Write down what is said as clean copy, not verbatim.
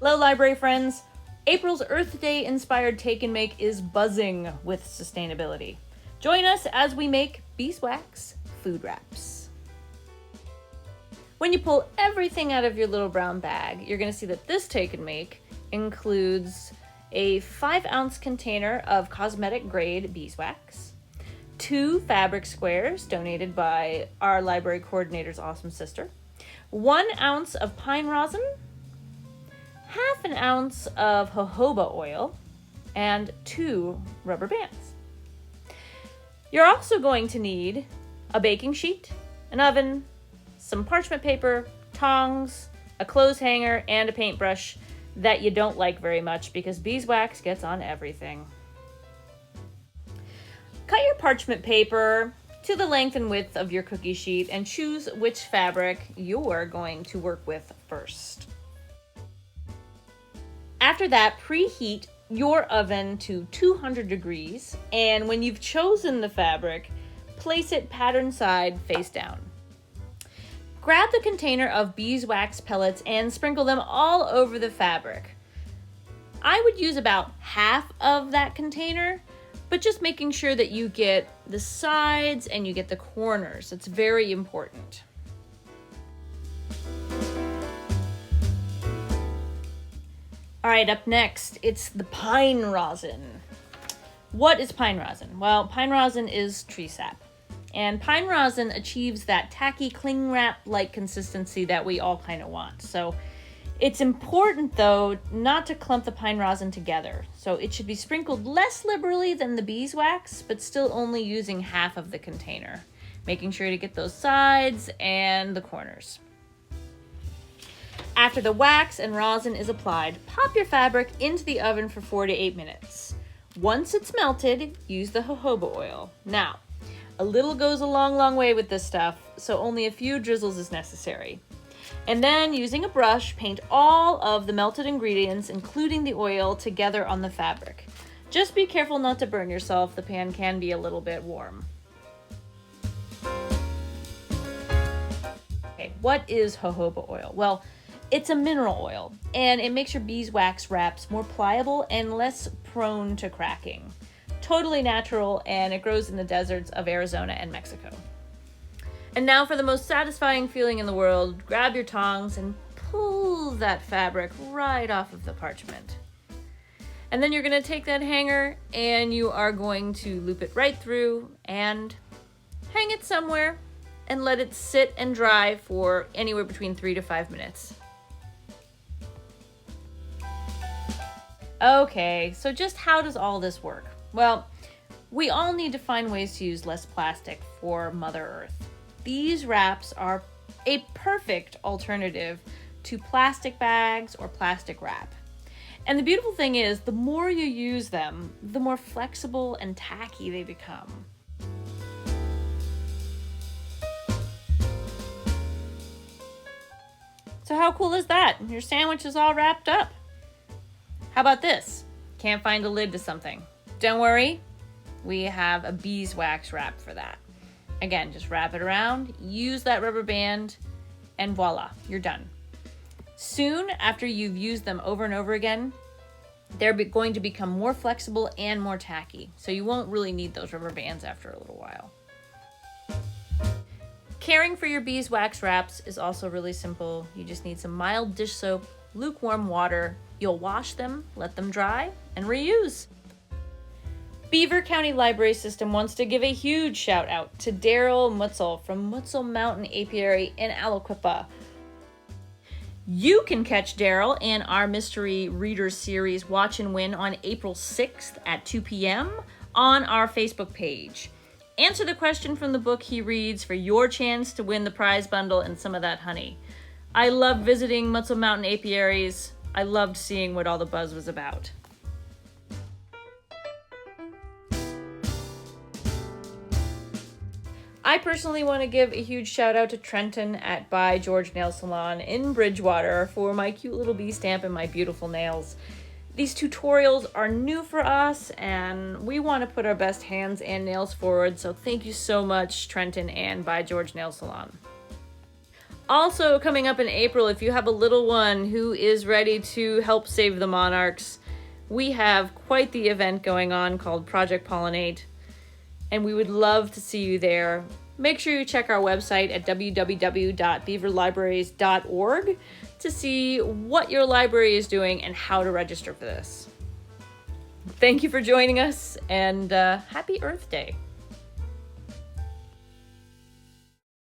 Hello, library friends. April's Earth Day inspired take and make is buzzing with sustainability. Join us as we make beeswax food wraps. When you pull everything out of your little brown bag, you're going to see that this take and make includes a 5-ounce container of cosmetic grade beeswax, 2 fabric squares donated by our library coordinator's awesome sister, 1 ounce of pine rosin, half an ounce of jojoba oil, and 2 rubber bands. You're also going to need a baking sheet, an oven, some parchment paper, tongs, a clothes hanger, and a paintbrush that you don't like very much because beeswax gets on everything. Cut your parchment paper to the length and width of your cookie sheet and choose which fabric you're going to work with first. After that, preheat your oven to 200 degrees, and when you've chosen the fabric, place it pattern side face down. Grab the container of beeswax pellets and sprinkle them all over the fabric. I would use about half of that container, but just making sure that you get the sides and you get the corners. It's very important. All right, up next, it's the pine rosin. What is pine rosin? Well, pine rosin is tree sap. And pine rosin achieves that tacky cling wrap-like consistency that we all kind of want. So it's important, though, not to clump the pine rosin together. So it should be sprinkled less liberally than the beeswax, but still only using half of the container, making sure to get those sides and the corners. After the wax and rosin is applied, pop your fabric into the oven for 4 to 8 minutes. Once it's melted, use the jojoba oil. Now, a little goes a long way with this stuff, so only a few drizzles is necessary. And then, using a brush, paint all of the melted ingredients, including the oil, together on the fabric. Just be careful not to burn yourself. The pan can be a little bit warm. Okay, what is jojoba oil? Well, it's a mineral oil, and it makes your beeswax wraps more pliable and less prone to cracking. Totally natural, and it grows in the deserts of Arizona and Mexico. And now for the most satisfying feeling in the world, grab your tongs and pull that fabric right off of the parchment. And then you're going to take that hanger and you are going to loop it right through and hang it somewhere and let it sit and dry for anywhere between 3 to 5 minutes. Okay, so just how does all this work? Well, we all need to find ways to use less plastic for Mother Earth. These wraps are a perfect alternative to plastic bags or plastic wrap. And the beautiful thing is, the more you use them, the more flexible and tacky they become. So how cool is that? Your sandwich is all wrapped up. How about this? Can't find a lid to something? Don't worry, we have a beeswax wrap for that. Again, just wrap it around, use that rubber band, and voila, you're done. Soon after you've used them over and over again, they're going to become more flexible and more tacky, so you won't really need those rubber bands after a little while. Caring for your beeswax wraps is also really simple. You just need some mild dish soap, lukewarm water. You'll wash them, let them dry, and reuse. Beaver County Library System wants to give a huge shout out to Daryl Mutzel from Mutzel Mountain Apiary in Aliquippa. You can catch Daryl in our Mystery Reader Series Watch and Win on April 6th at 2 p.m. on our Facebook page. Answer the question from the book he reads for your chance to win the prize bundle and some of that honey. I love visiting Mutzel Mountain Apiaries. I loved seeing what all the buzz was about. I personally want to give a huge shout out to Trenton at By George Nail Salon in Bridgewater for my cute little bee stamp and my beautiful nails. These tutorials are new for us and we want to put our best hands and nails forward, so thank you so much, Trenton and By George Nail Salon. Also, coming up in April, if you have a little one who is ready to help save the monarchs, we have quite the event going on called Project Pollinate, and we would love to see you there. Make sure you check our website at www.beaverlibraries.org to see what your library is doing and how to register for this. Thank you for joining us, and happy Earth Day.